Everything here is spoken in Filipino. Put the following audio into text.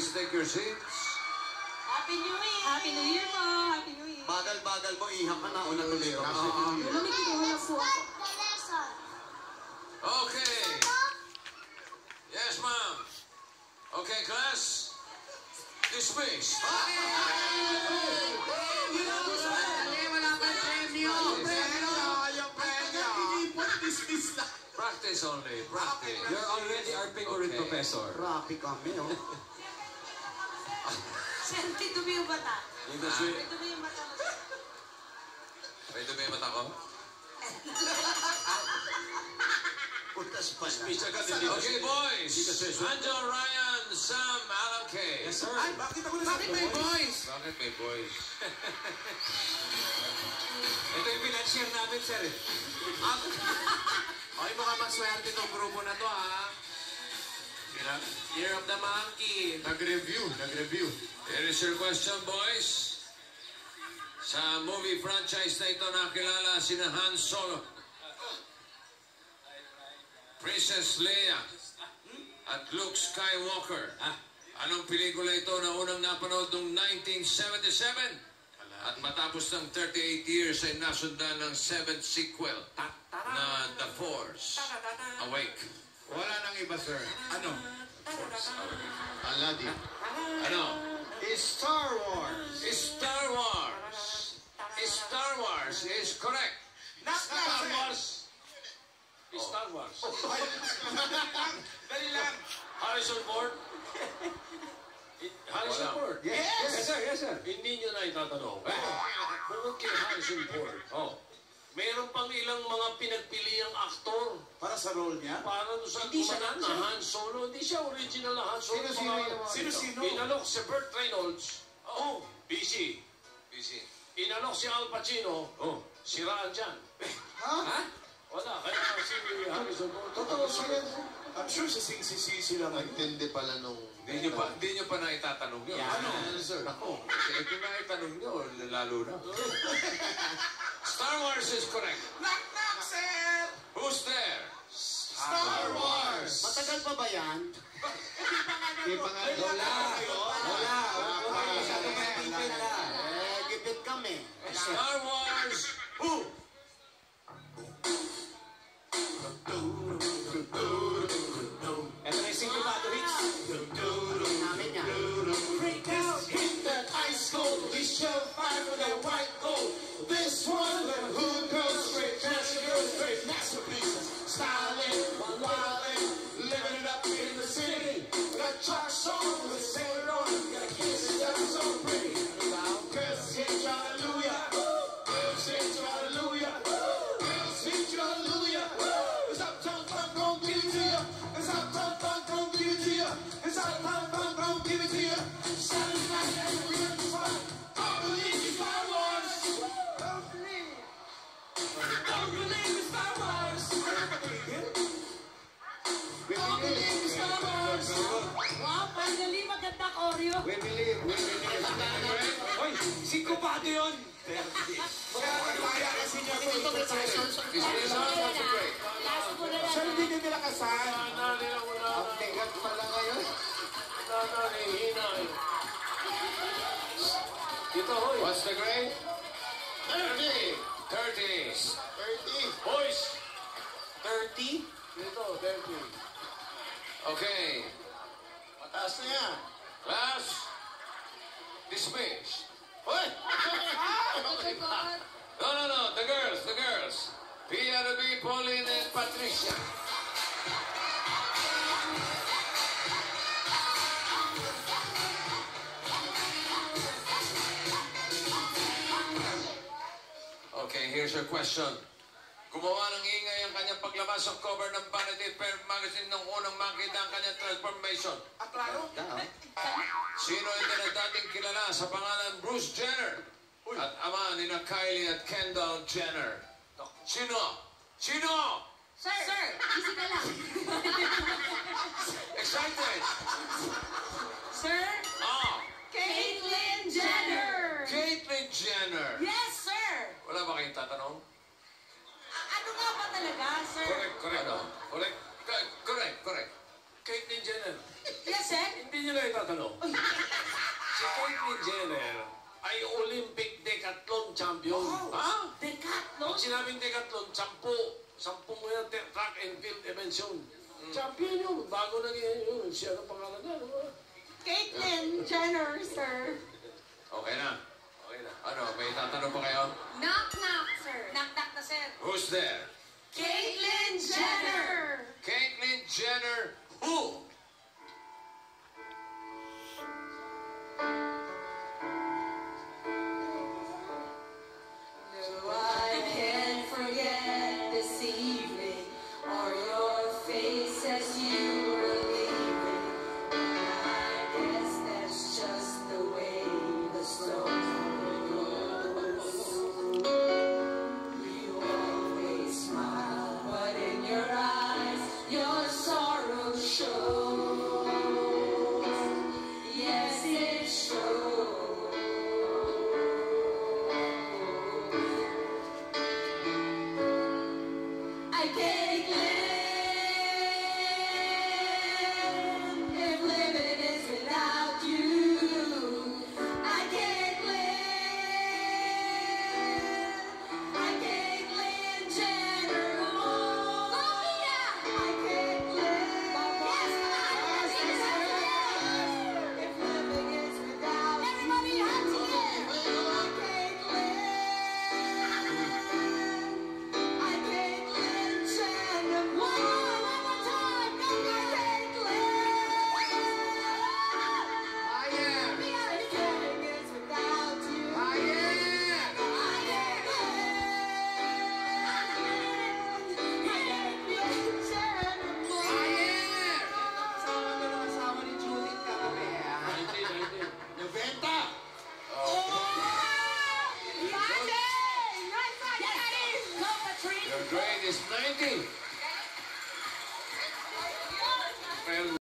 Please take your seats. Happy New Year! Happy New Year po! Happy New Year! Bagal-bagal mo, ihang ka na. Unang tuliro. May kinuha na po ako. Okay. Yes, ma'am. Okay, class. Dismiss. Practice only. Practice. You're already our favorite professor. Rapi kami, oh. Senti dumi yung bata. Senti dumi yung bata. May dumi yung mata ko? Putas pa na. Okay, boys. Angel, Ryan, Sam, Alan K. Yes, sir. Ay, bakit ako na Bakit may boys? Ito yung pinag-share namin, sir. Ay, baka maswerte itong grupo na to, ha? Year of the Monkey. Nag-review. Here is your question, boys. Sa movie franchise na ito nakilala sina Han Solo, Princess Leia, at Luke Skywalker. Anong pelikula ito na unang napanood noong 1977? At matapos ng 38 years ay nasundan ng 7th sequel na The Force Awake. Wala nang iba, sir. Ano? Force Awake. Aladdin. Ano? Star Wars. Star Wars. Star Wars is correct. Star Wars. Star Wars. Dali lang. Harrison Ford. Harrison Wala. Ford. Yes. Yes, sir. Hindi nyo na itatanong. Bukod kay Harrison Ford. Meron pang ilang mga pinagpiliang aktor Para sa role niya? para doon sa Hindi siya kumanan na Han Solo. Hindi siya original na Han Solo. Sino? Inalok si Burt Reynolds. busy. Inalok si Al Pacino. Siraan dyan. Ha? Wala. Kaya si Harrison Ford. Totoo sila. I'm sure sila ngayon. Hindi pala nung... Hindi nyo pa na itatanong yun. Ano, sir? Ako, ito na itanong nyo, lalo na. Star Wars is correct. Knock, sir! Who's there? Star Wars! Matagal pa ba yan? Hindi pa nga. Wala. Gipit kami. Star Wars. Who? Ito na yung single battle hits. Namin yan. Break out, hit that ice cold. We shall fight for that white gold. This one, the hood goes straight. Classic girls, straight masterpieces. Styling, wilding, living it up in the city. Got chalks on, with sailor on. Got kisses that are so pretty. Girls hit you, hallelujah. Girls hit you, hallelujah. Girls hit you, hallelujah. It's uptown funk, gon' give it to you. It's uptown funk, gon' give it to you. It's uptown funk, gon' give it to you. Saturday night, and we're in the fun. Don't believe in Star Wars. Don't believe in Star Wars. Don't believe in Star Wars. Wow, finally maganda Oreo. We believe. Hoy, singkopado yun. Kaya kasi niya po ito. Last mo na Sir, lang. hindi niyo nilakasan. Ang tigat pala ngayon. Dito, hoy. What's the grade? 30. 30. 30. Boys. 30? Dito, 30. Okay. Mataas na yan. Class. Dismiss. Hoy! No. The girls. Pia, Ruby, Pauline, and Patricia. Okay, here's your question. Gumawa ng ingay ang kanyang paglabas sa cover ng Vanity Fair magazine nung unang makita ang kanyang transformation. Klaro. Sino ito na dating kilala sa pangalan Bruce Jenner at ama ni Kylie at Kendall Jenner? Sino? Sir, easy ka lang. Excited? Sir, Caitlyn Jenner. Caitlyn Jenner. Yes, sir. Wala ba kayong tatanong? Ano nga ba talaga, sir? Correct. Caitlyn Jenner. Yes, sir. Hindi nyo na itatanong. Si Caitlyn Jenner ay Olympic decathlon champion. Ha? Decathlon? Pag sinabing decathlon, 10 mo yan, track and field events yun. Champion yun. Bago naging yun. Siya ang pangalan niya. Caitlyn Jenner, sir. Okay na. Ano, may tatanong pa kayo? Knock, knock, sir. Knock-knock na, sir. Who's there? Caitlyn Jenner. Caitlyn Jenner. Who? No, I can't forget this evening or your face as you were leaving. I guess that's just the way the story goes. You always smile, but in your eyes, your sorrow shows. Yes, it shows. I can't live if living is without you. I can't live Jenner on. I can't live. If living is without you. Everybody hands in the air. I can't live. I can't live Jenner. One more time. I can't live. I am. If living is without you. I am. I can't live Jenner. I am. Asawa ko ng asawa ni Judith kagabi, ha? 19. 90. Your grade is 90. Well,